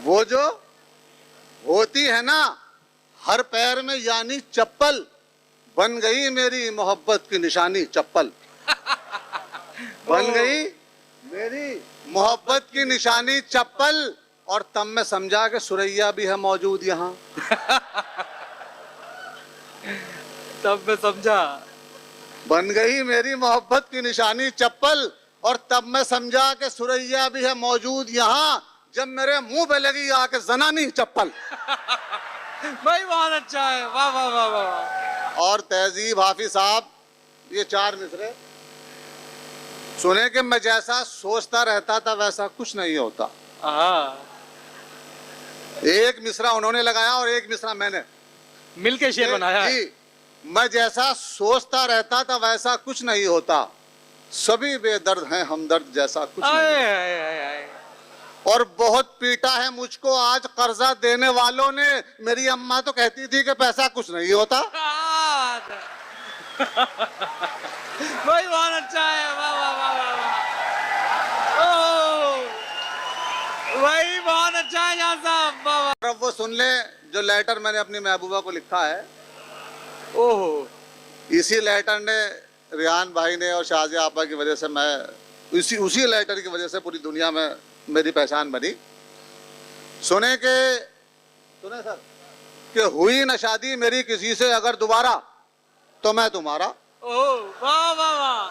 वो जो होती है ना हर पैर में यानी चप्पल, बन गई मेरी मोहब्बत की निशानी चप्पल। बन गई मेरी मोहब्बत की निशानी चप्पल। और तब मैं समझा कि सुरैया भी है मौजूद यहाँ। तब मैं समझा। बन गई मेरी मोहब्बत की निशानी चप्पल, और तब मैं समझा कि सुरैया भी है मौजूद यहाँ, जब मेरे मुंह पे लगी आके जनानी चप्पल। भाई बहुत अच्छा है, वाह वाह वाह वाह। और तहजीब हाफिज साहब, ये 4 मिसरे सुने कि मैं जैसा सोचता रहता था वैसा कुछ नहीं होता। एक मिसरा उन्होंने लगाया और एक मिसरा मैंने मिलके शेर बनाया है। जी, मैं जैसा सोचता रहता था वैसा कुछ नहीं होता, सभी बेदर्द हैं हमदर्द जैसा कुछ नहीं। आए। और बहुत पीटा है मुझको आज कर्जा देने वालों ने, मेरी अम्मा तो कहती थी कि पैसा कुछ नहीं होता। भाई बहुत अच्छा है, वाह वाह वाह वाह वाह। भाई बहुत अच्छा है यहाँ साहब, वाह वाह। अब वो सुन ले जो लेटर मैंने अपनी महबूबा को लिखा है। ओहो, इसी लेटर ने रियान भाई ने और शाहजिया आपा की वजह से मैं उसी लेटर की वजह से पूरी दुनिया में मेरी पहचान बनी। सुने सर कि हुई न शादी मेरी किसी से अगर दोबारा तो मैं तुम्हारा। ओह वाह वाह वाह।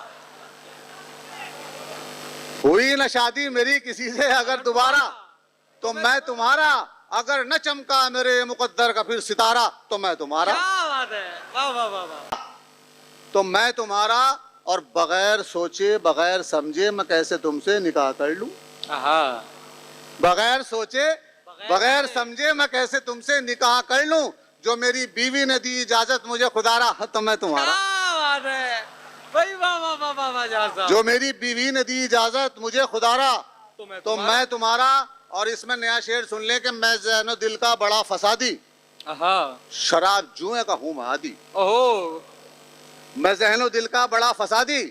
हुई न शादी मेरी किसी से अगर दोबारा तो मैं तुम्हारा, अगर न चमका मेरे मुकद्दर का फिर सितारा तो मैं तुम्हारा। क्या बात है, वाह वाह वाह वाह। तो मैं तुम्हारा, और बगैर सोचे बगैर समझे मैं कैसे तुमसे निकाह कर लूं। बगैर सोचे बगैर समझे मैं कैसे तुमसे निकाह कर लूं, जो मेरी बीवी ने दी इजाजत मुझे खुदारा तो मैं तुम्हारा। क्या बात है भाई, वाह वाह वाह वाह वाह साहब। जो मेरी बीवी ने दी इजाजत मुझे खुदारा तो मैं तुम्हारा। और इसमें नया शेर सुन ले कि मैं ज़हनो दिल का बड़ा फसादी, शराब जुए का हूँ महादी। ओहो, मैं ज़हनो दिल का बड़ा फसादी,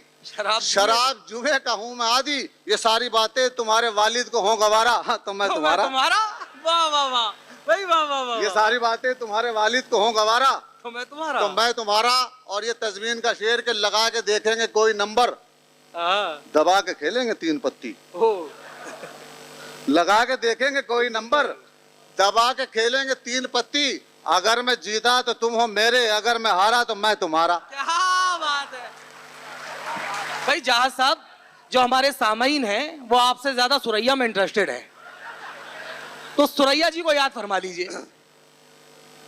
शराब जुए का हूँ मैं आदी, ये सारी बातें तुम्हारे वालिद को हो गवारा तो मैं तुम्हारा। वाह वाह वाह भाई, वाह वाह वाह। ये सारी बातें तुम्हारे वालिद को हो गवारा तो मैं तुम्हारा। तो मैं तुम्हारा। और ये तजवीन का शेर के लगा के देखेंगे कोई नंबर, दबा के खेलेंगे 3 पत्ती। लगा के देखेंगे कोई नंबर, दबा के खेलेंगे 3 पत्ती। अगर मैं जीता तो तुम हो मेरे, अगर मैं हारा तो मैं तुम्हारा। क्या बात है भाई। जहाज साहब, जो हमारे सामईन हैं वो आपसे ज्यादा सुरैया में इंटरेस्टेड है, तो सुरैया जी को याद फरमा लीजिए।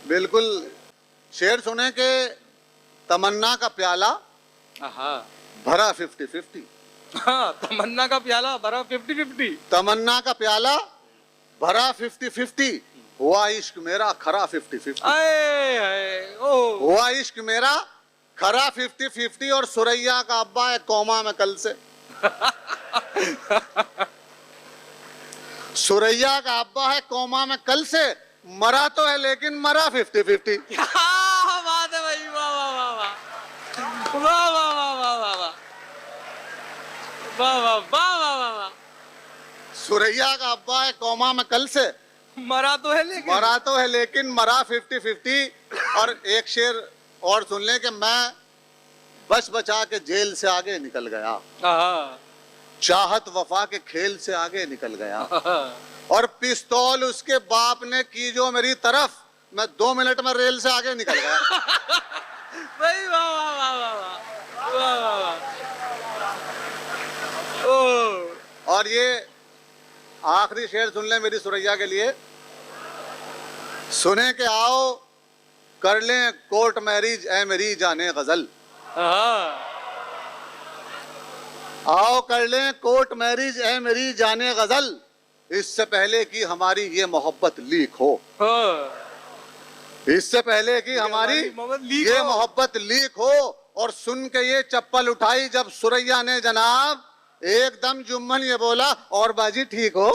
बिल्कुल। शेर सुने के तमन्ना का प्याला भरा 50-50। हाँ, तमन्ना का प्याला भरा 50-50। तमन्ना का प्याला भरा 50-50, हुआ इश्क मेरा खरा 50-50। हुआ इश्क मेरा खरा 50-50। और सुरैया का अब्बा है कोमा में कल से। सुरैया का अब्बा है कोमा में कल से, मरा तो है लेकिन मरा 50-50। क्या बात है भाई, वाह वाह वाह वाह वाह वाह वाह वाह वाह वाह वाह वाह वाह वाह वाह। सुरैया का अब्बा है कोमा में कल से, मरा तो है लेकिन मरा 50-50। और एक शेर और सुन ले कि मैं बच बचा के जेल से आगे निकल गया, चाहत वफा के खेल से आगे निकल गया। और पिस्तौल उसके बाप ने की जो मेरी तरफ, मैं 2 मिनट में रेल से आगे निकल गया। भाई वाह वाह वाह वाह वाह वाह वाह। और ये आखिरी शेर सुन ले मेरी सुरैया के लिए। सुने के आओ कर लें कोर्ट मैरिज ए मेरी जाने गजल। आओ कर लें कोर्ट मैरिज ए मेरी जाने गजल, इससे पहले कि हमारी ये मोहब्बत लीक हो। इससे पहले कि हमारी ये मोहब्बत लीक हो। और सुन के ये चप्पल उठाई जब सुरैया ने जनाब, एकदम जुम्मन ये बोला और बाजी ठीक हो।